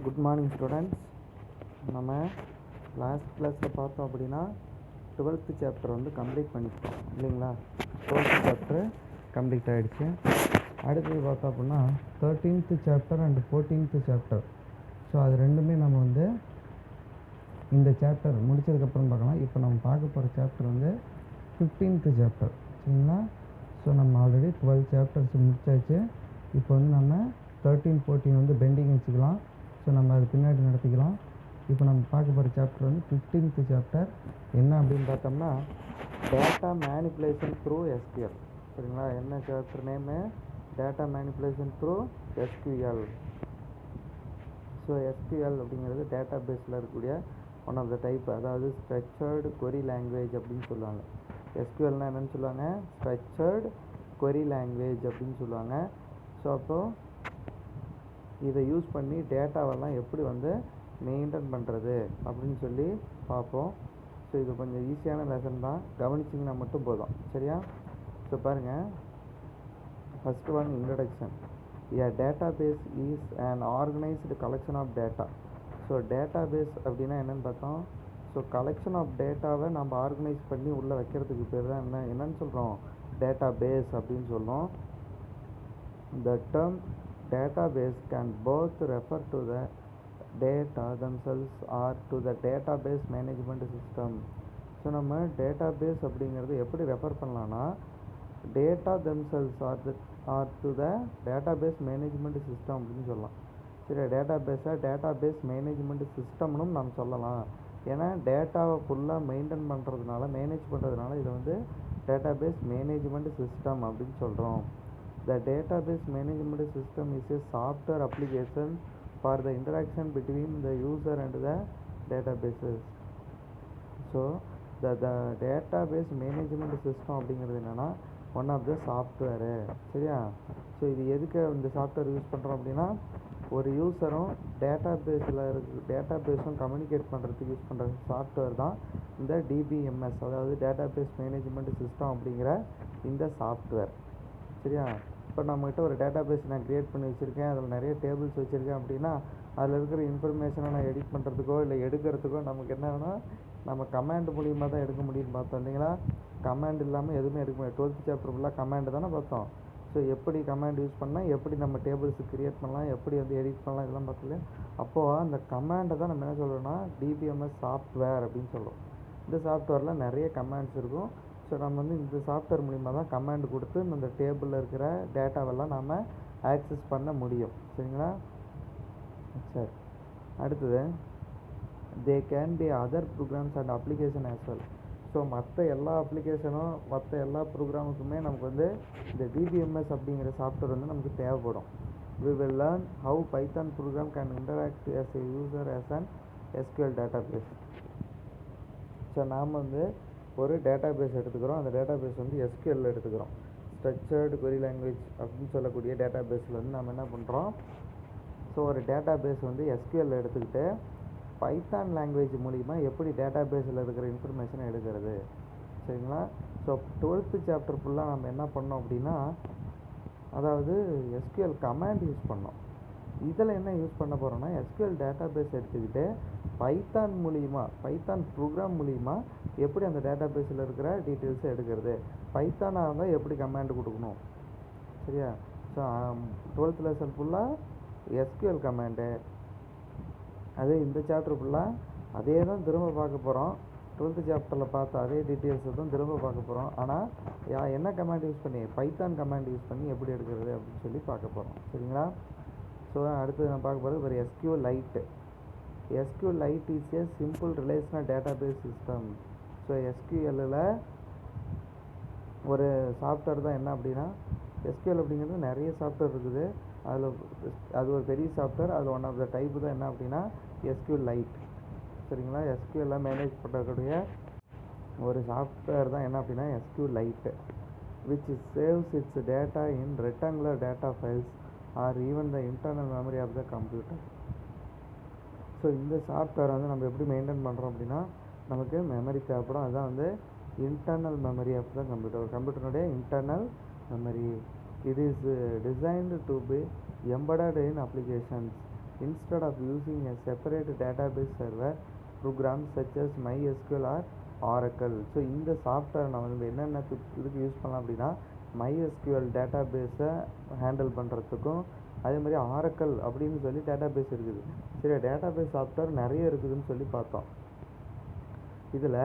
Good morning students. நம்ம last கிளாஸில் பார்த்தோம் அப்படின்னா 12th சாப்டர் வந்து கம்ப்ளீட் பண்ணிட்டோம் இல்லைங்களா. 12th சாப்டர் கம்ப்ளீட் ஆகிடுச்சு. அடுத்தது பார்த்தோம் அப்படின்னா 13th chapter and 14th chapter. So அது ரெண்டுமே நம்ம வந்து இந்த சாப்டர் முடித்ததுக்கப்புறம் பார்க்கலாம். இப்போ நம்ம பார்க்க போகிற சாப்டர் வந்து 15th சாப்டர் சரிங்களா. ஸோ நம்ம ஆல்ரெடி 12 சாப்டர்ஸ் முடிச்சாச்சு. இப்போ வந்து நம்ம 13, 14 வந்து பெண்டிங் வச்சுக்கலாம். ஸோ நம்ம அது பின்னாடி நடத்திக்கலாம். இப்போ நம்ம பார்க்க போகிற சாப்டர் வந்து 15th சாப்டர். என்ன அப்படின்னு பார்த்தோம்னா டேட்டா மேனிப்புலேஷன் த்ரூ எஸ்கியூஎல் சரிங்களா. என்ன chapter name? Data manipulation through SQL. So SQL அப்படிங்கிறது டேட்டா பேஸில் இருக்கக்கூடிய ஒன் ஆஃப் த டைப், அதாவது ஸ்ட்ரக்சர்டு கொரி லாங்குவேஜ் அப்படின்னு சொல்லுவாங்க. எஸ்கியூஎல்னால் என்னென்னு சொல்லுவாங்க? ஸ்ட்ரக்சர்டு கொரி லாங்குவேஜ் அப்படின்னு சொல்லுவாங்க. ஸோ அப்போது இதை யூஸ் பண்ணி டேட்டாவெல்லாம் எப்படி வந்து மெயின்டைன் பண்ணுறது அப்படின்னு சொல்லி பார்ப்போம். ஸோ இது கொஞ்சம் ஈஸியான லெசன் தான், கவனிச்சிங்கன்னா மட்டும் போதும் சரியா. ஸோ பாருங்கள், first one introduction. A database is an organized collection of data. So database அப்படின்னா என்னென்னு பார்த்தோம். ஸோ கலெக்ஷன் ஆஃப் டேட்டாவை நம்ம ஆர்கனைஸ் பண்ணி உள்ளே வைக்கிறதுக்கு பேர் தான் என்னன்னு சொல்கிறோம்? டேட்டாபேஸ் அப்படின்னு சொல்கிறோம். The term database can both refer to the data themselves or to the database management system. So நம்ம டேட்டாபேஸ் அப்படிங்கிறது எப்படி ரெஃபர் பண்ணலான்னா data themselves or to the database management system அப்படின்னு சொல்லலாம். சரி, டேட்டாபேஸ் மேனேஜ்மெண்ட் சிஸ்டம்னும் நம்ம சொல்லலாம். ஏன்னா டேட்டாவை ஃபுல்லாக மேனேஜ் பண்ணுறதுனால இதை வந்து டேட்டாபேஸ் மேனேஜ்மெண்ட் சிஸ்டம் அப்படின்னு சொல்கிறோம். The database management system is a software application for the interaction between the user and the databases. So the database management system அப்படிங்கிறது என்னென்னா ஒன் ஆஃப் த சாஃப்ட்வேரு சரியா. ஸோ இது எதுக்கு இந்த சாஃப்ட்வேர் யூஸ் பண்ணுறோம் அப்படின்னா ஒரு யூஸரும் டேட்டாபேஸும் கம்யூனிகேட் பண்ணுறதுக்கு யூஸ் பண்ணுற சாஃப்ட்வேர் தான் இந்த டிபிஎம்எஸ், அதாவது டேட்டாபேஸ் மேனேஜ்மெண்ட் சிஸ்டம் அப்படிங்கிற இந்த சாஃப்ட்வேர் சரியா. இப்போ நம்மகிட்ட ஒரு டேட்டாபேஸ் நான் க்ரியேட் பண்ணி வச்சுருக்கேன், அதில் நிறைய டேபிள்ஸ் வச்சுருக்கேன் அப்படின்னா அதில் இருக்கிற இன்ஃபர்மேஷனை நான் எடிட் பண்ணுறதுக்கோ இல்லை எடுக்கிறதுக்கோ நமக்கு என்ன வேணும்? நம்ம கமாண்ட் மூலியமாக தான் எடுக்க முடியும்னு பார்த்தோம் இல்லைங்களா. கமாண்ட் இல்லாமல் எதுவுமே எடுக்க முடியாது. 12th சாப்டர் ஃபுல்லாக கமாண்டு தானே பார்த்தோம். ஸோ எப்படி கமாண்ட் யூஸ் பண்ணால் எப்படி நம்ம டேபிள்ஸ் க்ரியேட் பண்ணலாம், எப்படி வந்து எடிட் பண்ணலாம், இதெல்லாம் பார்க்கல. அப்போது அந்த கமாண்டை தான் நம்ம என்ன சொல்கிறோன்னா டிபிஎம்எஸ் சாஃப்ட்வேர் அப்படின்னு சொல்கிறோம். இந்த சாஃப்ட்வேரில் நிறைய கமாண்ட்ஸ் இருக்கும். ஸோ நம்ம வந்து இந்த சாஃப்ட்வேர் மூலிமா தான் கமாண்ட் கொடுத்து இந்த டேபிளில் இருக்கிற டேட்டாவெல்லாம் நாம் ஆக்சஸ் பண்ண முடியும் சரிங்களா. சரி, அடுத்தது they can be other programs and application as well. So மற்ற எல்லா அப்ளிகேஷனும் மற்ற எல்லா ப்ரோக்ராமுக்குமே நமக்கு வந்து இந்த டிபிஎம்எஸ் அப்படிங்கிற சாஃப்ட்வேர் வந்து நமக்கு தேவைப்படும். We will learn how Python program can interact as a user as an SQL database. So நாம் வந்து ஒரு டேட்டாபேஸ் எடுத்துக்கிறோம். அந்த டேட்டாபேஸ் வந்து எஸ்கியூஎல் எடுத்துக்கிறோம். ஸ்ட்ரக்சர்டு கொரி லாங்குவேஜ் அப்படின்னு சொல்லக்கூடிய டேட்டாபேஸில் வந்து நம்ம என்ன பண்ணுறோம்? ஸோ ஒரு டேட்டாபேஸ் வந்து எஸ்கியூஎல் எடுத்துக்கிட்டு பைத்தான் லாங்குவேஜ் மூலிமா எப்படி டேட்டாபேஸில் இருக்கிற இன்ஃபர்மேஷனை எடுக்கிறது சரிங்களா. ஸோ 12th சாப்டர் ஃபுல்லாக நம்ம என்ன பண்ணோம் அப்படின்னா அதாவது எஸ்கியூஎல் கமாண்ட் யூஸ் பண்ணோம். இதில் என்ன யூஸ் பண்ண போகிறோன்னா எஸ்கியூஎல் டேட்டாபேஸ் எடுத்துக்கிட்டு பைத்தான் ப்ரோக்ராம் மூலிமா எப்படி அந்த டேட்டாபேஸில் இருக்கிற டீட்டெயில்ஸை எடுக்கிறது, பைத்தானாக இருந்தால் எப்படி கமாண்ட் கொடுக்கணும் சரியா. ஸோ 12th லெசன் ஃபுல்லாக எஸ்கியூஎல் கமாண்டு, அது இந்த சாப்டர் ஃபுல்லாக அதே தான் திரும்ப பார்க்க போகிறோம். 12th சாப்டரில் பார்த்த அதே டீட்டெயில்ஸை தான் திரும்ப பார்க்க போகிறோம். ஆனால் என்ன கமாண்ட் யூஸ் பண்ணி பைத்தான் கமாண்ட் யூஸ் பண்ணி எப்படி எடுக்கிறது அப்படின்னு சொல்லி பார்க்க போகிறோம் சரிங்களா. ஸோ அடுத்தது நான் பார்க்க போகிறது ஒரு SQLite. SQLite is a simple relational database system. So எஸ்கியூஎல்லில் ஒரு சாஃப்ட்வேர் தான் என்ன அப்படின்னா எஸ்கியூஎல் அப்படிங்கிறது நிறைய சாஃப்ட்வேர் இருக்குது. அது ஒரு பெரிய சாஃப்ட்வேர். அதில் ஒன் ஆஃப் த டைப்பு தான் என்ன அப்படின்னா SQLite சரிங்களா. எஸ்கியூஎல்லை மேனேஜ் பண்ணக்கூடிய ஒரு சாஃப்ட்வேர் தான் என்ன அப்படின்னா SQLite, which saves its data in rectangular data files or even the internal memory of the computer. So இந்த சாஃப்ட்வேர் வந்து நம்ம எப்படி மெயின்டைன் பண்ணுறோம் அப்படின்னா நமக்கு மெமரி தேவைப்படும். அதுதான் வந்து இன்டர்னல் மெமரி ஆஃப் த கம்ப்யூட்டருடைய internal memory. It is designed to be embedded in applications instead of using a separate database server programs such as MySQL or Oracle. So இந்த சாஃப்ட்வேர் நம்ம வந்து என்னென்ன இதுக்கு யூஸ் பண்ணலாம் அப்படின்னா MySQL டேட்டாபேஸை ஹேண்டில் பண்ணுறதுக்கும் அதே மாதிரி ஆரக்கல் அப்படின்னு சொல்லி டேட்டாபேஸ் இருக்குது. சரி, டேட்டாபேஸ் சாஃப்ட்வேர் நிறைய இருக்குதுன்னு சொல்லி பார்த்தோம். இதில்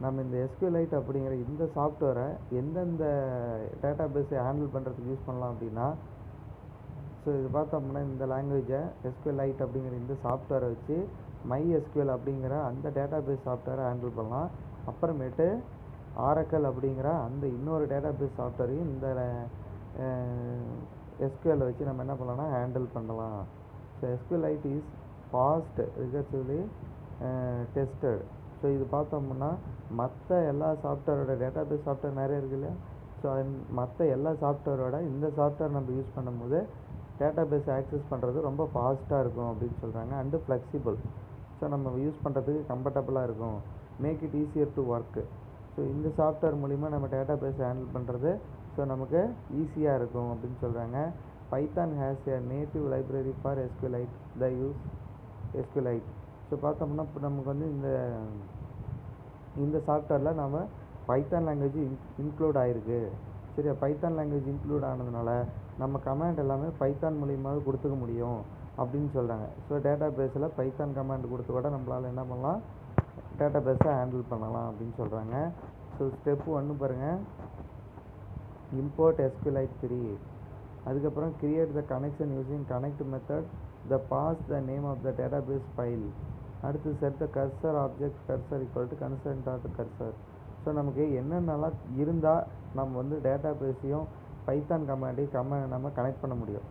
நம்ம இந்த SQLite அப்படிங்கிற இந்த சாஃப்ட்வேரை எந்தெந்த டேட்டாபேஸை ஹேண்டில் பண்ணுறதுக்கு யூஸ் பண்ணலாம் அப்படின்னா, ஸோ இது பார்த்தோம்னா இந்த லாங்குவேஜை SQLite அப்படிங்கிற இந்த சாஃப்ட்வேரை வச்சு MySQL அப்படிங்கிற அந்த டேட்டாபேஸ் சாஃப்ட்வேரை ஹேண்டில் பண்ணலாம். அப்புறமேட்டு ஆரக்கல் அப்படிங்கிற அந்த இன்னொரு டேட்டாபேஸ் சாஃப்ட்வேரையும் இந்த SQL வச்சு நம்ம என்ன பண்ணலாம்னா ஹேண்டில் பண்ணலாம். So SQLite is fast ரிகர்சிவ்லி tested. So இது பார்த்தோம்னா மற்ற எல்லா சாஃப்ட்வேரோட டேட்டாபேஸ் சாஃப்ட்வேர் நிறைய இருக்குது இல்லையா, ஸோ மற்ற எல்லா சாஃப்ட்வேரோட இந்த சாஃப்ட்வேர் நம்ம யூஸ் பண்ணும்போது டேட்டாபேஸ் ஆக்சஸ் பண்ணுறது ரொம்ப ஃபாஸ்ட்டாக இருக்கும் அப்படின்னு சொல்கிறாங்க. And flexible. ஸோ நம்ம யூஸ் பண்ணுறதுக்கு கம்ஃபர்டபுளாக இருக்கும். Make it easier to work. So இந்த சாஃப்ட்வேர் மூலிமா நம்ம டேட்டாபேஸ் ஹேண்டில் பண்ணுறது ஸோ நமக்கு ஈஸியாக இருக்கும் அப்படின்னு சொல்கிறாங்க. Python has a native library for SQLite the use SQLite. So பார்த்தோம்னா இப்போ நமக்கு வந்து இந்த சாஃப்ட்வேரில் நம்ம பைத்தான் லாங்குவேஜ் இன்க்ளூட் ஆகிருக்கு. சரியா, பைத்தான் லாங்குவேஜ் இன்க்ளூட் ஆனதுனால நம்ம கமாண்ட் எல்லாமே பைத்தான் மூலியமாக கொடுத்துக்க முடியும் அப்படின்னு சொல்கிறாங்க. ஸோ டேட்டாபேஸில் பைத்தான் கமாண்ட் கொடுத்து கூட நம்மளால் என்ன பண்ணலாம், டேட்டாபேஸை ஹேண்டில் பண்ணலாம் அப்படின்னு சொல்கிறாங்க. ஸோ ஸ்டெப் 1 பாருங்கள், இம்போர்ட் SQLite 3. அதுக்கப்புறம் create the connection using connect method the pass the name of the database file. அடுத்து set the cursor object cursor equal to கன்சர்ன் டாட் கர்சர். ஸோ நமக்கு என்னென்னலாம் இருந்தால் நம்ம வந்து டேட்டாபேஸையும் பைத்தான் கமாண்டையும் நம்ம கனெக்ட் பண்ண முடியும்.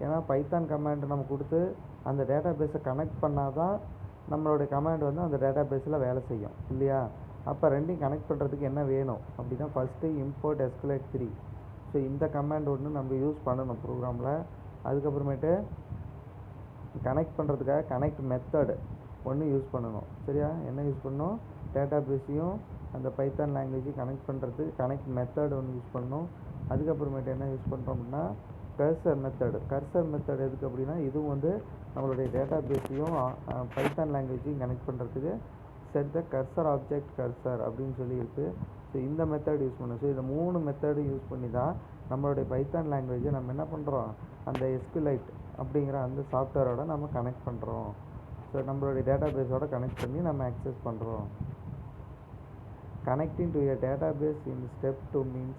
ஏன்னா பைத்தான் கமாண்ட் நம்ம கொடுத்து அந்த டேட்டாபேஸை கனெக்ட் பண்ணால் தான் நம்மளுடைய கமாண்ட் வந்து அந்த டேட்டாபேஸில் வேலை செய்யும் இல்லையா. அப்போ ரெண்டையும் கனெக்ட் பண்ணுறதுக்கு என்ன வேணும் அப்படின்னா ஃபஸ்ட்டு இம்போர்ட் SQLite 3. ஸோ இந்த கமாண்ட் ஒன்று நம்ம யூஸ் பண்ணணும் ப்ரோக்ராமில். அதுக்கப்புறமேட்டு கனெக்ட் பண்ணுறதுக்காக கனெக்ட் மெத்தடு ஒன்று யூஸ் பண்ணணும். சரியா, என்ன யூஸ் பண்ணணும், டேட்டாபேஸையும் அந்த பைத்தான் லாங்குவேஜையும் கனெக்ட் பண்ணுறதுக்கு கனெக்ட் மெத்தட் ஒன்று யூஸ் பண்ணணும். அதுக்கப்புறமேட்டு என்ன யூஸ் பண்ணுறோம் அப்படின்னா கர்சர் மெத்தட் எதுக்கு அப்படின்னா இதுவும் வந்து நம்மளுடைய டேட்டாபேஸையும் பைத்தான் லாங்குவேஜையும் கனெக்ட் பண்ணுறதுக்கு set the cursor object cursor அப்படின்னு சொல்லி இருக்குது. ஸோ இந்த மெத்தட் யூஸ் பண்ணணும். ஸோ இந்த 3 மெத்தடு யூஸ் பண்ணி தான் நம்மளுடைய பைத்தான் லாங்குவேஜை நம்ம என்ன பண்ணுறோம், அந்த SQLite அப்படிங்கிற அந்த சாஃப்ட்வேரோட நம்ம கனெக்ட் பண்ணுறோம். ஸோ நம்மளுடைய டேட்டாபேஸோட கனெக்ட் பண்ணி நம்ம ஆக்சஸ் பண்ணுறோம். Connecting to a database in step 2 means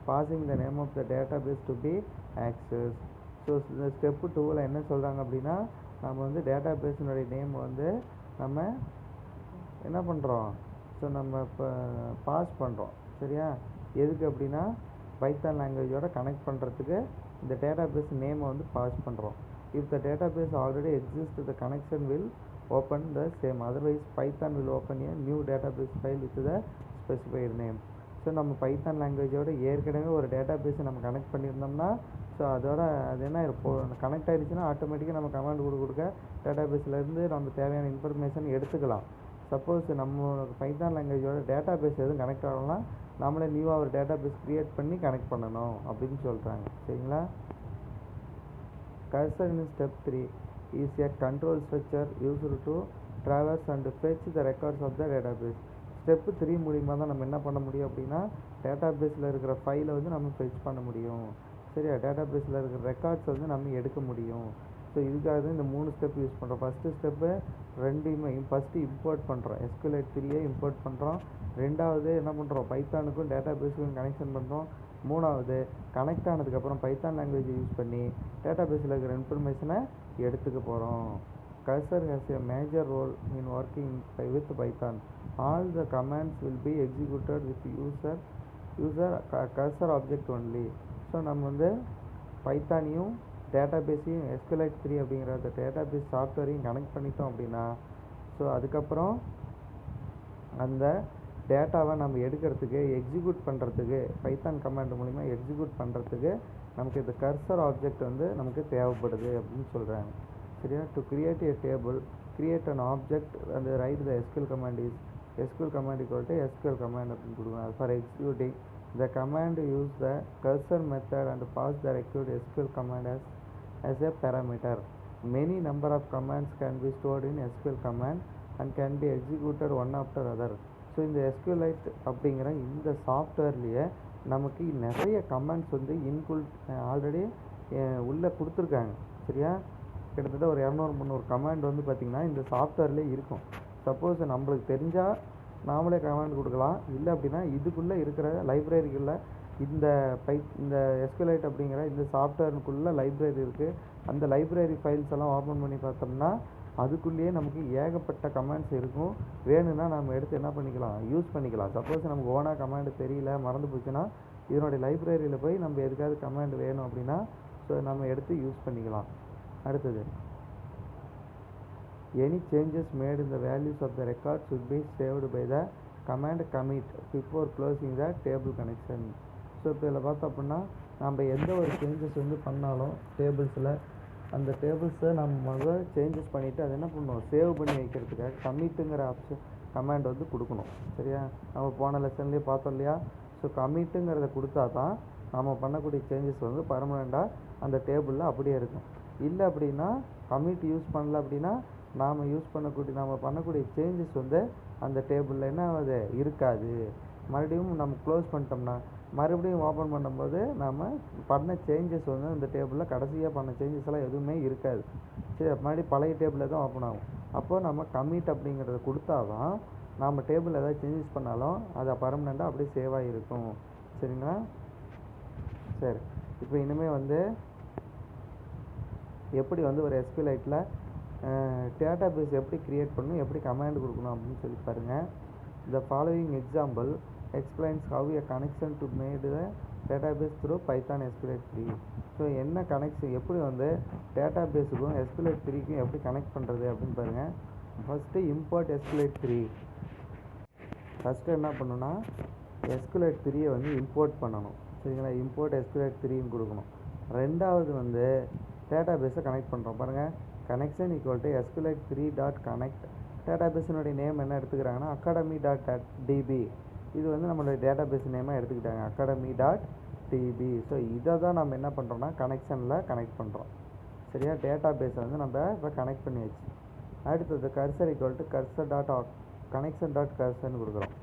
passing the name of the database to be accessed. So இந்த ஸ்டெப் 2ல் என்ன சொல்கிறாங்க அப்படின்னா நம்ம வந்து டேட்டாபேஸினுடைய நேம் வந்து நம்ம என்ன பண்ணுறோம், ஸோ நம்ம இப்போ பாஸ் பண்ணுறோம். சரியா, எதுக்கு அப்படின்னா பைத்தான் லாங்குவேஜோட கனெக்ட் பண்ணுறதுக்கு இந்த டேட்டாபேஸ் நேமை வந்து பாஸ் பண்ணுறோம். If the database already exist the connection will open the same, otherwise Python will open a new database file with the specified name. So நம்ம பைத்தான் லாங்குவேஜோட ஏற்கனவே ஒரு டேட்டாபேஸை நம்ம கனெக்ட் பண்ணியிருந்தோம்னா ஸோ அதோட அது என்ன இருக்கும், கனெக்ட் ஆகிடுச்சுன்னா ஆட்டோமேட்டிக்காக நம்ம கமாண்ட் கொடுக்க டேட்டாபேஸ்லேருந்து நம்ம தேவையான இன்ஃபர்மேஷன் எடுத்துக்கலாம். சப்போஸ் நம்ம பைத்தான் லாங்குவேஜோட டேட்டாபேஸ் எதுவும் கனெக்ட் ஆகணும்னா நம்மளே நியூவாக ஒரு டேட்டாபேஸ் க்ரியேட் பண்ணி கனெக்ட் பண்ணணும் அப்படின்னு சொல்கிறாங்க. சரிங்களா. Cursor in step 3 is a control structure used to traverse and fetch the records of the database. Step 3 மூலிமா தான் நம்ம என்ன பண்ண முடியும் அப்படின்னா டேட்டாபேஸில் இருக்கிற ஃபைலை வந்து நம்ம ஃபெச் பண்ண முடியும். சரியா, டேட்டாபேஸில் இருக்கிற ரெக்கார்ட்ஸ் வந்து நம்ம எடுக்க முடியும். ஸோ இதுக்காக தான் இந்த 3 ஸ்டெப் யூஸ் பண்ணுறோம். ஃபஸ்ட்டு ஸ்டெப்பு ரெண்டையுமே ஃபஸ்ட்டு இம்போர்ட் பண்ணுறோம், SQLite 3 இம்போர்ட் பண்ணுறோம். ரெண்டாவது என்ன பண்ணுறோம், பைத்தானுக்கும் டேட்டாபேஸுக்கும் கனெக்ஷன் பண்ணுறோம். மூணாவது கனெக்ட் ஆனதுக்கப்புறம் பைத்தான் லாங்குவேஜ் யூஸ் பண்ணி டேட்டாபேஸில் இருக்கிற இன்ஃபர்மேஷனை எடுத்துக்க போகிறோம். Cursor has a major role in working with Python. All the commands will be executed with user cursor object only. So நம்ம வந்து பைத்தானையும் டேட்டாபேஸையும் SQLite 3 அப்படிங்கிற அந்த டேட்டாபேஸ் சாஃப்ட்வேரையும் கனெக்ட் பண்ணிட்டோம் அப்படின்னா ஸோ அதுக்கப்புறம் அந்த டேட்டாவை நம்ம எடுக்கிறதுக்கு எக்ஸிக்யூட் பண்ணுறதுக்கு பைத்தான் கமாண்ட் மூலிமா எக்ஸிக்யூட் பண்ணுறதுக்கு நமக்கு இந்த கர்சர் ஆப்ஜெக்ட் வந்து நமக்கு தேவைப்படுது அப்படின்னு சொல்கிறாங்க. சரியா, to create A table create an object and write the SQL command is SQL command equal to SQL command அப்படின்னு கொடுக்கணும். For executing the command use the cursor method and pass the required SQL command as a parameter. many number of commands can be stored in SQL command and can be executed one after other. So இந்த SQLite அப்படிங்கிற இந்த சாஃப்ட்வேர்லேயே நமக்கு நிறைய comments வந்து already உள்ளே கொடுத்துருக்காங்க. சரியா, கிட்டத்தட்ட ஒரு 200-300 கமாண்ட் வந்து பார்த்திங்கன்னா இந்த சாஃப்ட்வேர்லேயே இருக்கும். சப்போஸ் நம்மளுக்கு தெரிஞ்சால் நாமளே கமாண்ட் கொடுக்கலாம், இல்லை அப்படின்னா இதுக்குள்ளே இருக்கிற லைப்ரரிக்குள்ளே இந்த SQLite அப்படிங்கிற இந்த சாஃப்ட்வேருக்குள்ளே லைப்ரரி இருக்குது. அந்த லைப்ரரி ஃபைல்ஸ் எல்லாம் ஓப்பன் பண்ணி பார்த்தோம்னா அதுக்குள்ளேயே நமக்கு ஏகப்பட்ட கமாண்ட்ஸ் இருக்கும். வேணும்னா நம்ம எடுத்து என்ன பண்ணிக்கலாம், யூஸ் பண்ணிக்கலாம். சப்போஸ் நமக்கு ஓனாக கமாண்டு தெரியல, மறந்து போச்சுன்னா இதனுடைய லைப்ரரியில் போய் நம்ம எதுக்காவது கமாண்ட் வேணும் அப்படின்னா ஸோ நம்ம எடுத்து யூஸ் பண்ணிக்கலாம். அடுத்தது, any changes made in the values of the record should be saved by the command commit before closing the table connection. So இப்போ இதில் பார்த்தோம் அப்படின்னா நம்ம எந்த ஒரு சேஞ்சஸ் வந்து பண்ணாலும் டேபிள்ஸில் அந்த டேபிள்ஸை நம்ம முதல்ல சேஞ்சஸ் பண்ணிவிட்டு அதை என்ன பண்ணணும், சேவ் பண்ணி வைக்கிறதுக்காக கமிட்டுங்கிற கமாண்ட் வந்து கொடுக்கணும். சரியா, நம்ம போன லெசன்லேயே பார்த்தோம் இல்லையா. ஸோ கமிட்டுங்கிறத கொடுத்தா தான் நம்ம பண்ணக்கூடிய சேஞ்சஸ் வந்து பர்மனெண்ட்டாக அந்த டேபிளில் அப்படியே இருக்கும். இல்லை அப்படின்னா கமிட் யூஸ் பண்ணல அப்படின்னா நாம் பண்ணக்கூடிய சேஞ்சஸ் வந்து அந்த டேபிளில் என்ன ஆகுது, இருக்காது. மறுபடியும் நம்ம க்ளோஸ் பண்ணிட்டோம்னா மறுபடியும் ஓப்பன் பண்ணும்போது நம்ம பண்ண சேஞ்சஸ் வந்து அந்த டேபிளில் கடைசியாக பண்ண சேஞ்சஸ் எல்லாம் எதுவுமே இருக்காது. சரி, மறுபடியும் பழைய டேபிளில் தான் ஓப்பன் ஆகும். அப்போது நம்ம கமிட் அப்படிங்கிறத கொடுத்தா தான் நம்ம டேபிள் ஏதாவது சேஞ்சஸ் பண்ணாலும் அதை பர்மனெண்ட்டாக அப்படியே சேவாக இருக்கும். சரிங்களா. சரி, இப்போ இனிமேல் வந்து எப்படி வந்து ஒரு SQLiteல் டேட்டா பேஸ் எப்படி க்ரியேட் பண்ணணும், எப்படி கமாண்ட் கொடுக்கணும் அப்படின்னு சொல்லி பாருங்கள். The following example explains how a connection to made the database through Python SQLite 3. So என்ன கனெக்ஷன், எப்படி வந்து டேட்டா பேஸுக்கும் SQLite 3க்கும் எப்படி கனெக்ட் பண்ணுறது அப்படின்னு பாருங்கள். First import SQLite 3. ஃபஸ்ட்டு என்ன பண்ணணும்னா SQLite 3யை வந்து இம்போர்ட் பண்ணணும். சரிங்களா, இம்போர்ட் SQLite 3ன்னு கொடுக்கணும். ரெண்டாவது வந்து டேட்டா பேஸை கனெக்ட் பண்ணுறோம். பாருங்கள், connection equal to SQLite 3 dot connect. Data பேஸினுடைய நேம் என்ன எடுத்துக்கிறாங்கன்னா academy.db. இது வந்து நம்மளுடைய டேட்டா பேஸ் நேமாக எடுத்துக்கிட்டாங்க, academy.db. ஸோ இதை தான் நம்ம என்ன பண்ணுறோம்னா கனெக்ஷனில் கனெக்ட் பண்ணுறோம். சரியா, டேட்டா பேஸை வந்து நம்ம இப்போ கனெக்ட் பண்ணியாச்சு. அடுத்தது கர்சர் ஈக்குவல் டு கர்சர்.connection.cursor கொடுக்குறோம்.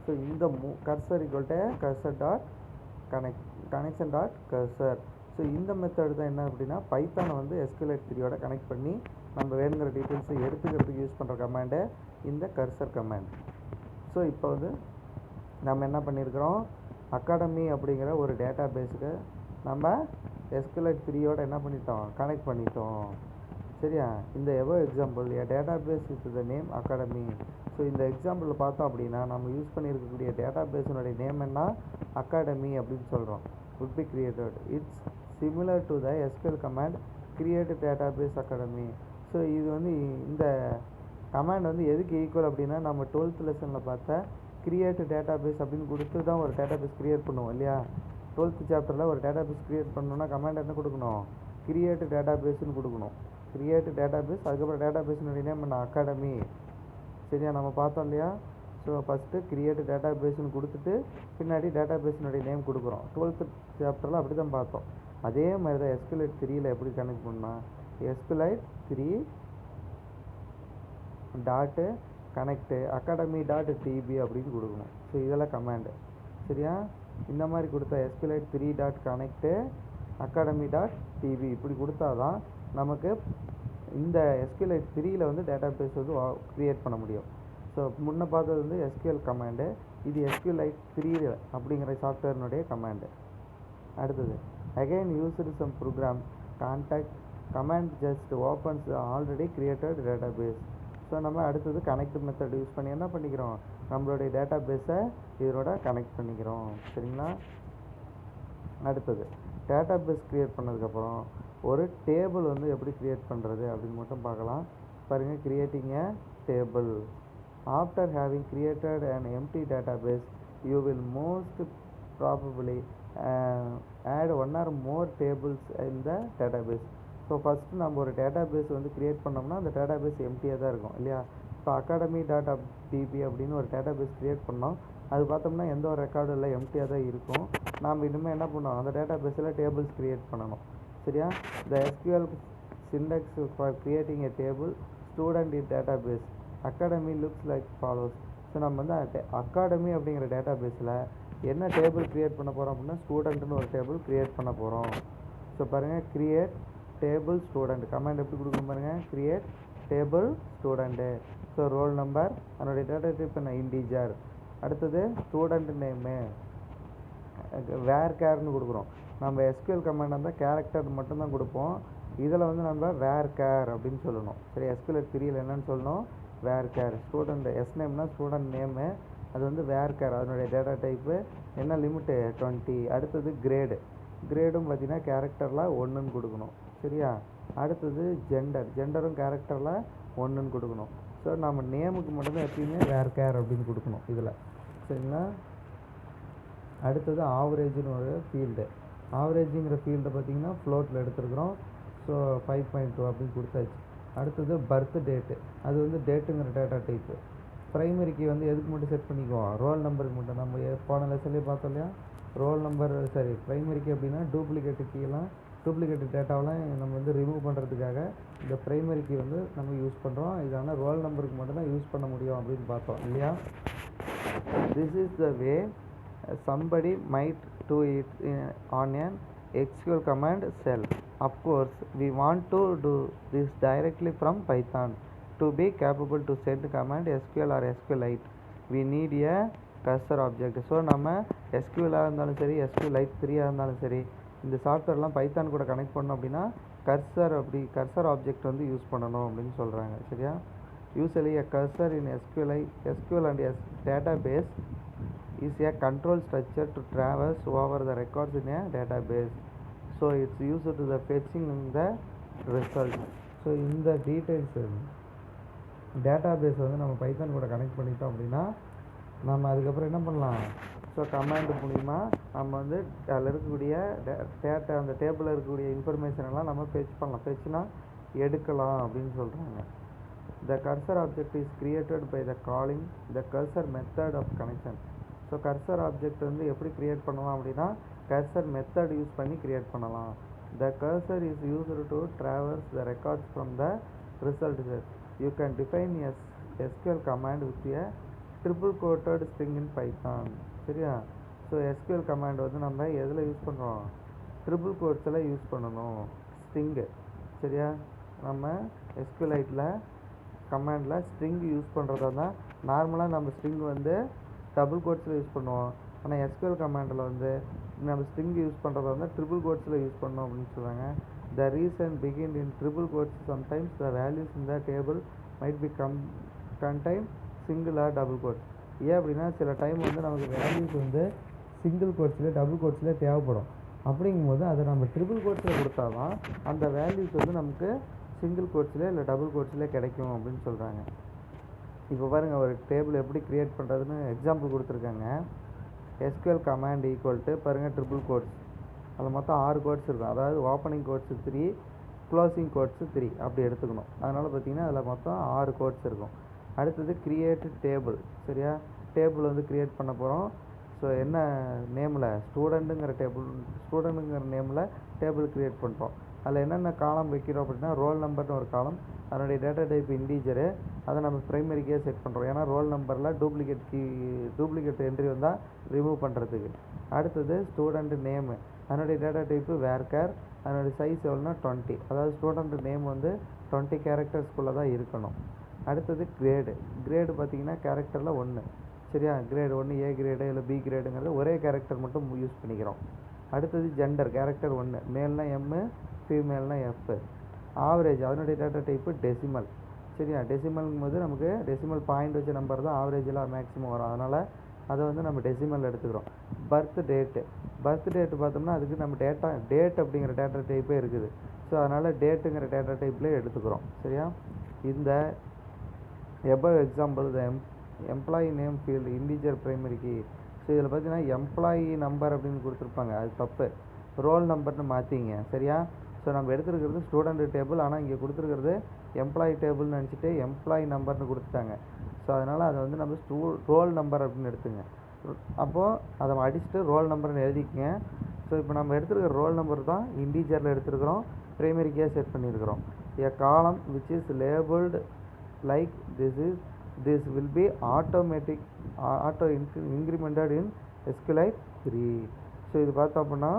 ஸோ இந்த கர்சர் ஈக்குவல் டு கர்சர்.connection.cursor. ஸோ இந்த மெத்தட் தான் என்ன அப்படின்னா பைத்தானை வந்து SQLite 3யோட கனெக்ட் பண்ணி நம்ம வேணுங்கிற டீட்டெயில்ஸை எடுத்துக்கிறதுக்கு யூஸ் பண்ணுற கமாண்டு இந்த கர்சர் கமாண்ட். ஸோ இப்போ வந்து நம்ம என்ன பண்ணியிருக்கிறோம், அகாடமி அப்படிங்கிற ஒரு டேட்டா பேஸுக்கு நம்ம SQLite 3யோட என்ன பண்ணிட்டோம், கனெக்ட் பண்ணிட்டோம். சரியா, இந்த example database with the name academy. So இந்த எக்ஸாம்பிளில் பார்த்தோம் அப்படின்னா நம்ம யூஸ் பண்ணியிருக்கக்கூடிய டேட்டா பேஸினுடைய நேம் என்ன, அகாடமி அப்படின்னு சொல்கிறோம். would be created. It's similar to the SQL command create database academy. So இது வந்து இந்த கமாண்ட் வந்து எதுக்கு ஈக்குவல் அப்படின்னா நம்ம 12th லெசனில் பார்த்த கிரியேட் டேட்டா பேஸ் அப்படின்னு கொடுத்து தான் ஒரு டேட்டா பேஸ் க்ரியேட் பண்ணுவோம் இல்லையா. 12th சாப்டரில் ஒரு டேட்டா பேஸ் க்ரியேட் பண்ணணுன்னா கமாண்ட் என்ன கொடுக்கணும், கிரியேட் டேட்டா பேஸ்ன்னு கொடுக்கணும். கிரியேட் டேட்டா பேஸ், அதுக்கப்புறம் டேட்டா பேஸினுடைய நேம் என்ன, அகாடமி. சரியா, நம்ம பார்த்தோம் இல்லையா. ஸோ ஃபஸ்ட்டு கிரியேட் டேட்டா பேஸ்ன்னு கொடுத்துட்டு பின்னாடி டேட்டா பேஸினுடைய நேம் கொடுக்குறோம். 12th சாப்டரில் அப்படி தான் பார்த்தோம். அதே மாதிரி தான் SQLite 3யில் எப்படி கனெக்ட் பண்ணால் SQLite 3 டாட்டு கனெக்டு academy.db அப்படின்னு கொடுக்கணும். ஸோ இதெல்லாம் கமாண்டு. சரியா, இந்த மாதிரி கொடுத்தா SQLite 3 டாட் கனெக்டு academy.db இப்படி கொடுத்தா தான் நமக்கு இந்த SQLite 3யில் வந்து டேட்டா பேஸ் வந்து க்ரியேட் பண்ண முடியும். ஸோ முன்ன பார்த்தது வந்து SQL கமாண்டு, இது SQLite 3 அப்படிங்கிற சாஃப்ட்வேர்னுடைய கமாண்டு. அடுத்தது again used some program contact command just opens the already created database. So நம்ம அடுத்தது கனெக்ட் மெத்தட் யூஸ் பண்ணி என்ன பண்ணிக்கிறோம், நம்மளுடைய டேட்டா பேஸை இதோட கனெக்ட் பண்ணிக்கிறோம். சரிங்களா. அடுத்தது டேட்டா பேஸ் க்ரியேட் பண்ணதுக்கப்புறம் ஒரு டேபிள் வந்து எப்படி க்ரியேட் பண்ணுறது அப்படின்னு மட்டும் பார்க்கலாம். பாருங்கள், creating A table. After having created an empty database, you will most probably add one or more tables in the database. So first நம்ம ஒரு டேட்டா பேஸ் வந்து க்ரியேட் பண்ணோம்னா அந்த டேட்டா பேஸ் எம்டியாக தான் இருக்கும் இல்லையா. இப்போ academy.db அப்படின்னு ஒரு டேட்டா பேஸ் க்ரியேட் பண்ணோம், அது பார்த்தோம்னா எந்த ஒரு ரெக்கார்டும் இல்லை, எம்டியாக தான் இருக்கும். நாம் இனிமேல் என்ன பண்ணோம், அந்த டேட்டா பேஸில் டேபிள்ஸ் க்ரியேட் பண்ணணும். சரியா, இந்த SQL syntax for creating a table student in database academy looks like follows. So நம்ம வந்து அகாடமி அப்படிங்கிற டேட்டாபேஸில் என்ன டேபிள் க்ரியேட் பண்ண போகிறோம் அப்படின்னா ஸ்டூடெண்ட்னு ஒரு டேபிள் க்ரியேட் பண்ண போகிறோம். ஸோ பாருங்கள், க்ரியேட் டேபிள் ஸ்டூடெண்ட் கமாண்ட் எப்படி கொடுக்கணும் பாருங்கள், create table student. So roll number, அதனுடைய டேட்டா டைப் என்ன, இன்டீஜர். அடுத்தது ஸ்டூடெண்ட் நேமு, வேர் கேர்னு கொடுக்குறோம். நம்ம எஸ்கியூஎல் கமாண்ட் இருந்தால் கேரக்டர் மட்டும்தான் கொடுப்போம். இதில் வந்து நம்ம வேர் கேர் அப்படின்னு சொல்லணும். சரி, எஸ்கியூஎல் 3ல் என்னன்னு சொல்லணும், வேர் கேர். ஸ்டூடெண்ட் எஸ் நேம்னா ஸ்டூடெண்ட் நேமு, அது வந்து வேர் கேர். அதனுடைய டேட்டா டைப்பு என்ன, லிமிட்டு 20. அடுத்தது கிரேடு, கிரேடும் பார்த்தீங்கன்னா கேரக்டரில் 1ன்னு கொடுக்கணும். சரியா, அடுத்தது ஜெண்டரும் கேரக்டரில் 1ன்னு கொடுக்கணும். ஸோ நம்ம நேமுக்கு மட்டும்தான் எப்பயுமே வேர் கேர் அப்படின்னு கொடுக்கணும் இதில். சரிங்களா, அடுத்தது ஆவரேஜ்னு ஒரு ஃபீல்டு. ஆவரேஜுங்கிற ஃபீல்டை பார்த்தீங்கன்னா ஃப்ளோட்டில் எடுத்துருக்குறோம். ஸோ 5.2 அப்படின்னு கொடுத்தாச்சு. அடுத்தது பர்த் டேட்டு, அது வந்து டேட்டுங்கிற டேட்டா டைப்பு. ப்ரைமரிக்கு வந்து எதுக்கு மட்டும் செட் பண்ணிக்குவோம், ரோல் நம்பருக்கு மட்டும். நம்ம போன லெசன்லேயே பார்த்தோம் இல்லையா, ரோல் நம்பர் சரி ப்ரைமரிக்கு அப்படின்னா டூப்ளிகேட்டு கீழெலாம் டூப்ளிகேட் டேட்டாவெலாம் நம்ம வந்து ரிமூவ் பண்ணுறதுக்காக இந்த ப்ரைமரிக்கு வந்து நம்ம யூஸ் பண்ணுறோம். இது ஆனால் ரோல் நம்பருக்கு மட்டும்தான் யூஸ் பண்ண முடியும் அப்படின்னு பார்த்தோம் இல்லையா. This is the way somebody might do it on an SQL command cell. Of course, we want to do this directly from Python. To be capable to send command SQL or SQLite, we need a cursor object. So நம்ம SQL-ஆக இருந்தாலும் சரி, SQLite 3-ஆக இருந்தாலும் சரி, இந்த சாஃப்ட்வேர்லாம் Python கூட connect பண்ணோம் அப்படின்னா cursor object வந்து யூஸ் பண்ணணும் அப்படின்னு சொல்கிறாங்க. சரியா, usually a cursor in SQL and database is a control structure to traverse over the records in a database. So it's used to the fetching the result. So இந்த details database வந்து நம்ம Python கூட connect பண்ணிட்டோம் அப்படின்னா நம்ம அதுக்கப்புறம் என்ன பண்ணலாம், ஸோ கமாண்ட் மூலிமா நம்ம வந்து அதில் இருக்கக்கூடிய டேட்டா, அந்த டேபிளில் இருக்கக்கூடிய இன்ஃபர்மேஷன் எல்லாம் நம்ம ஃபெச் பண்ணலாம். ஃபெச்னா எடுக்கலாம் அப்படின்னு சொல்கிறாங்க. The cursor object is created by the calling the cursor method of connection. So cursor object வந்து எப்படி க்ரியேட் பண்ணலாம் அப்படின்னா கர்சர் மெத்தட் யூஸ் பண்ணி க்ரியேட் பண்ணலாம். The cursor is used to traverse the records from the result set. You can define SQL command with a triple quoted string in Python. சரியா, so SQL command வந்து நம்ம எதில் use பண்ணுறோம், triple கோட்ஸில் use பண்ணணும், string. சரியா, நம்ம SQLite கமாண்டில் ஸ்ட்ரிங் யூஸ் பண்ணுறதா தான் நார்மலாக நம்ம ஸ்ட்ரிங் வந்து டபுள் கோட்ஸில் யூஸ் பண்ணுவோம். ஆனால் SQL கமாண்டில் வந்து நம்ம ஸ்ட்ரிங் யூஸ் பண்ணுறத வந்து ட்ரிபிள் கோட்ஸில் யூஸ் பண்ணோம் அப்படின்னு சொல்கிறாங்க. The reason begin in triple quotes. Sometimes the values in the table might be contain single or double quotes. ஏன் அப்படின்னா சில டைம் வந்து நமக்கு வேல்யூஸ் வந்து சிங்கிள் கோட்ஸில் டபுள் கோட்ஸில் தேவைப்படும். அப்படிங்கும்போது அதை நம்ம ட்ரிபிள் கோட்ஸில் கொடுத்தா தான் அந்த வேல்யூஸ் வந்து நமக்கு சிங்கிள் கோட்ஸில் இல்லை டபுள் கோட்ஸில் கிடைக்கும் அப்படின்னு சொல்கிறாங்க. இப்போ பாருங்கள், ஒரு டேபிள் எப்படி க்ரியேட் பண்ணுறதுன்னு எக்ஸாம்பிள் கொடுத்துருக்காங்க. SQL கமாண்ட் ஈக்குவல் டு பாருங்கள் ட்ரிபிள் கோட்ஸ், அதில் மொத்தம் 6 கோட்ஸ் இருக்கும். அதாவது ஓப்பனிங் கோட்ஸு 3, க்ளோசிங் கோட்ஸு 3 அப்படி எடுத்துக்கணும். அதனால் பார்த்திங்கன்னா அதில் மொத்தம் 6 கோட்ஸ் இருக்கும். அடுத்தது க்ரியேட் டேபிள். சரியா, டேபிள் வந்து க்ரியேட் பண்ண போகிறோம். ஸோ என்ன நேமில், ஸ்டூடெண்ட்டுங்கிற நேமில் டேபிள் க்ரியேட் பண்ணுறோம். அதில் என்னென்ன காலம் வைக்கிறோம் அப்படின்னா ரோல் நம்பர்னு ஒரு காலம், அதனுடைய டேட்டா டைப் இன்டீஜரு, அதை நம்ம ப்ரைமரிக்கே செட் பண்ணுறோம். ஏன்னா ரோல் நம்பரில் டூப்ளிகேட் என்ட்ரி வந்தால் ரிமூவ் பண்ணுறதுக்கு. அடுத்தது ஸ்டூடெண்ட் நேமு, அதனுடைய டேட்டா டைப்பு வேர்கேர், அதனுடைய சைஸ் எவ்வளோனா 20. அதாவது ஸ்டூடெண்ட் நேம் வந்து 20 கேரக்டர்ஸ்குள்ளே தான் இருக்கணும். அடுத்தது கிரேடு பார்த்திங்கன்னா கேரக்டரில் 1. சரியா, கிரேடு 1 A கிரேடு இல்லை B கிரேடுங்கிறது ஒரே கேரக்டர் மட்டும் யூஸ் பண்ணிக்கிறோம். அடுத்தது gender, character 1, மேல்னா M, ஃபீமேல்னா F. Average, அதனுடைய டேட்டா டைப்பு டெசிமல். சரியா, டெசிமல்ங்கும் போது நமக்கு டெசிமல் பாயிண்ட் வச்ச நம்பர் தான் ஆவரேஜில் மேக்ஸிமம் வரும். அதனால் அதை வந்து நம்ம டெசிமல் எடுத்துக்கிறோம். பர்த் டேட்டு பார்த்தோம்னா அதுக்கு நம்ம டேட் அப்படிங்கிற டேட்டா டைப்பே இருக்குது. ஸோ அதனால் டேட்டுங்கிற டேட்டா டைப்லேயே எடுத்துக்கிறோம். சரியா, இந்த above example the employee name field integer ப்ரைமரிக்கு. ஸோ இதில் பார்த்தீங்கன்னா எம்ப்ளாயி நம்பர் அப்படின்னு கொடுத்துருப்பாங்க, அது தப்பு. ரோல் நம்பர்னு மாற்றிங்க. சரியா, ஸோ நம்ம எடுத்துருக்கிறது ஸ்டூடெண்ட் டேபிள், ஆனால் இங்கே கொடுத்துருக்கிறது எம்ப்ளாயி டேபிள்னு நினச்சிட்டு எம்ப்ளாயி நம்பர்னு கொடுத்துட்டாங்க. ஸோ அதனால் அதை வந்து நம்ம ரோல் நம்பர் அப்படின்னு எடுத்துங்க. அப்போது அதை அடிச்சுட்டு ரோல் நம்பர்னு எழுதிக்கங்க. ஸோ இப்போ நம்ம எடுத்துருக்கிற ரோல் நம்பர் தான் இன்டீஜரில் எடுத்துருக்கிறோம், ப்ரைமரிக்கே செட் பண்ணியிருக்கிறோம். a column which is labeled like this will be auto incremented in SQLite 3. So இது பார்த்தோம் அப்படின்னா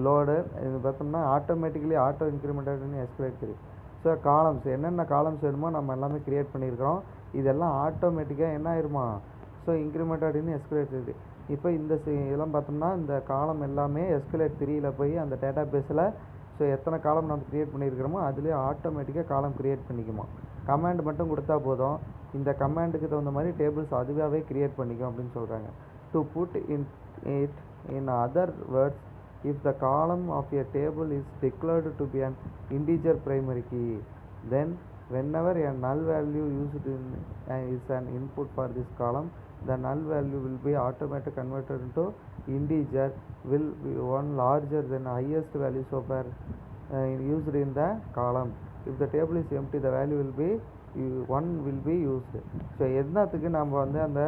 லோடு இது பார்த்தோம்னா ஆட்டோமேட்டிக்கலி ஆட்டோ இன்க்ரிமெண்டட் இன் SQLite 3. ஸோ காலம்ஸ் என்னென்ன காலம்ஸ் வேணுமோ நம்ம எல்லாமே க்ரியேட் பண்ணியிருக்கிறோம். இதெல்லாம் ஆட்டோமேட்டிக்காக என்ன ஆயிருமா, ஸோ இன்க்ரிமெண்டட் இன் SQLite 3. இப்போ இந்த இதெல்லாம் பார்த்தோம்னா இந்த காலம் எல்லாமே SQLite 3யில் போய் அந்த டேட்டா பேஸில் ஸோ எத்தனை காலம் நம்ம க்ரியேட் பண்ணியிருக்கிறோமோ அதுலேயே ஆட்டோமேட்டிக்காக காலம் க்ரியேட் பண்ணிக்குமா. கமாண்ட் மட்டும் கொடுத்தா போதும், இந்த கமாண்டுக்கு தகுந்த மாதிரி டேபிள்ஸ் அதுவாகவே க்ரியேட் பண்ணிக்கும் அப்படின்னு சொல்கிறாங்க. To put in other words, if the column of a table is declared to be an integer primary key, then whenever a null value used is an input for this column, the null value will be automatically converted into integer will be one larger than highest value so far used in the column. If the table is empty, the value will be 1 will be used. So என்னத்துக்கு நம்ம வந்து அந்த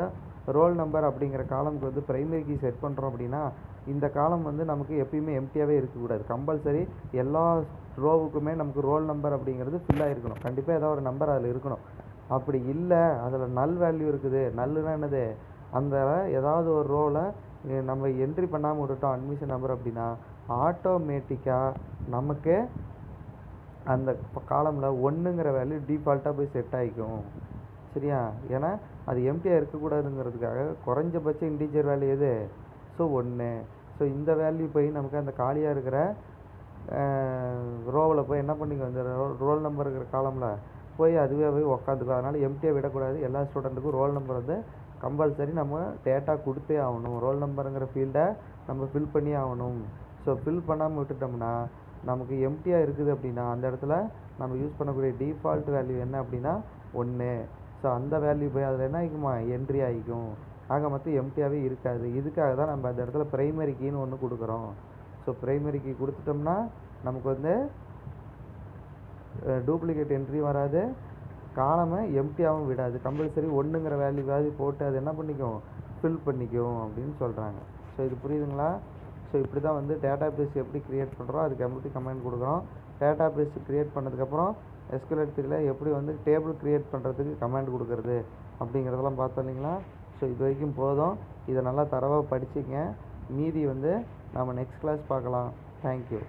roll number அப்படிங்கிற காலம்க்கு வந்து primary key set பண்ணுறோம் அப்படின்னா, இந்த காலம் வந்து நமக்கு எப்பயுமே எம்டியாகவே இருக்கக்கூடாது. கம்பல்சரி எல்லா ரோவுக்குமே நமக்கு ரோல் நம்பர் அப்படிங்கிறது ஃபில்லாக இருக்கணும். கண்டிப்பாக ஏதாவது ஒரு நம்பர் அதில் இருக்கணும். அப்படி இல்லை அதில் நல் வேல்யூ இருக்குது, நல்லுன்னா என்னது, அந்த ஏதாவது ஒரு ரோவில் நம்ம என்ட்ரி பண்ணாமல் விட்டுட்டோம் அட்மிஷன் நம்பர் அப்படின்னா ஆட்டோமேட்டிக்காக நமக்கு அந்த காலமில் 1ங்கிற வேல்யூ டிஃபால்ட்டாக போய் செட் ஆகிக்கும். சரியா, ஏன்னா அது எம்டியாக இருக்கக்கூடாதுங்கிறதுக்காக குறைஞ்சபட்ச இன்டீஜர் வேல்யூ எது, ஸோ 1. ஸோ இந்த வேல்யூ போய் நமக்கு அந்த காலியாக இருக்கிற ரோவில் போய் என்ன பண்ணிக்கும், இந்த ரோல் நம்பர் இருக்கிற காலமில் போய் அதுவே போய் உக்காந்துக்கும். அதனால் எம்டியாக விடக்கூடாது. எல்லா ஸ்டூடெண்ட்டுக்கும் ரோல் நம்பர் வந்து கம்பல்சரி நம்ம டேட்டா கொடுத்தே ஆகணும். ரோல் நம்பருங்கிற ஃபீல்டை நம்ம ஃபில் பண்ணி ஆகணும். ஸோ ஃபில் பண்ணாமல் விட்டுட்டோம்னா நமக்கு எம்டியாக இருக்குது அப்படின்னா அந்த இடத்துல நம்ம யூஸ் பண்ணக்கூடிய டிஃபால்ட் வேல்யூ என்ன அப்படின்னா 1. ஸோ அந்த வேல்யூ போய் அதில் என்ன ஆகிக்குமா, என்ட்ரி ஆகிக்கும். ஆக மொத்தம் எம்டியாகவே இருக்காது. இதுக்காக தான் நம்ம அந்த இடத்துல ப்ரைமரி கீன்னு ஒன்று கொடுக்குறோம். ஸோ ப்ரைமரி கீ கொடுத்துட்டோம்னா நமக்கு வந்து டூப்ளிகேட் என்ட்ரி வராது, காலமை எம்டியாகவும் விடாது. கம்பல்சரி 1ங்கிற வேல்யூ போட்டு அது என்ன பண்ணிக்கும், ஃபில் பண்ணிக்கும் அப்படின்னு சொல்கிறாங்க. ஸோ இது புரியுதுங்களா? ஸோ இப்படி தான் வந்து டேட்டா பேஸ் எப்படி க்ரியேட் பண்ணுறோம், அதுக்கு எப்படி கமெண்ட் கொடுக்குறோம். டேட்டா பேஸ் க்ரியேட் பண்ணதுக்கப்புறம் SQLite 3ல எப்படி வந்து டேபிள் க்ரியேட் பண்ணுறதுக்கு கமெண்ட் கொடுக்குறது அப்படிங்கிறதெல்லாம் பார்த்தோம் இல்லைங்களா? ஸோ இது வரைக்கும் போதும். இதை நல்லா தரவாக படிச்சுங்க. மீதி வந்து நம்ம நெக்ஸ்ட் கிளாஸ் பார்க்கலாம். தேங்க்யூ.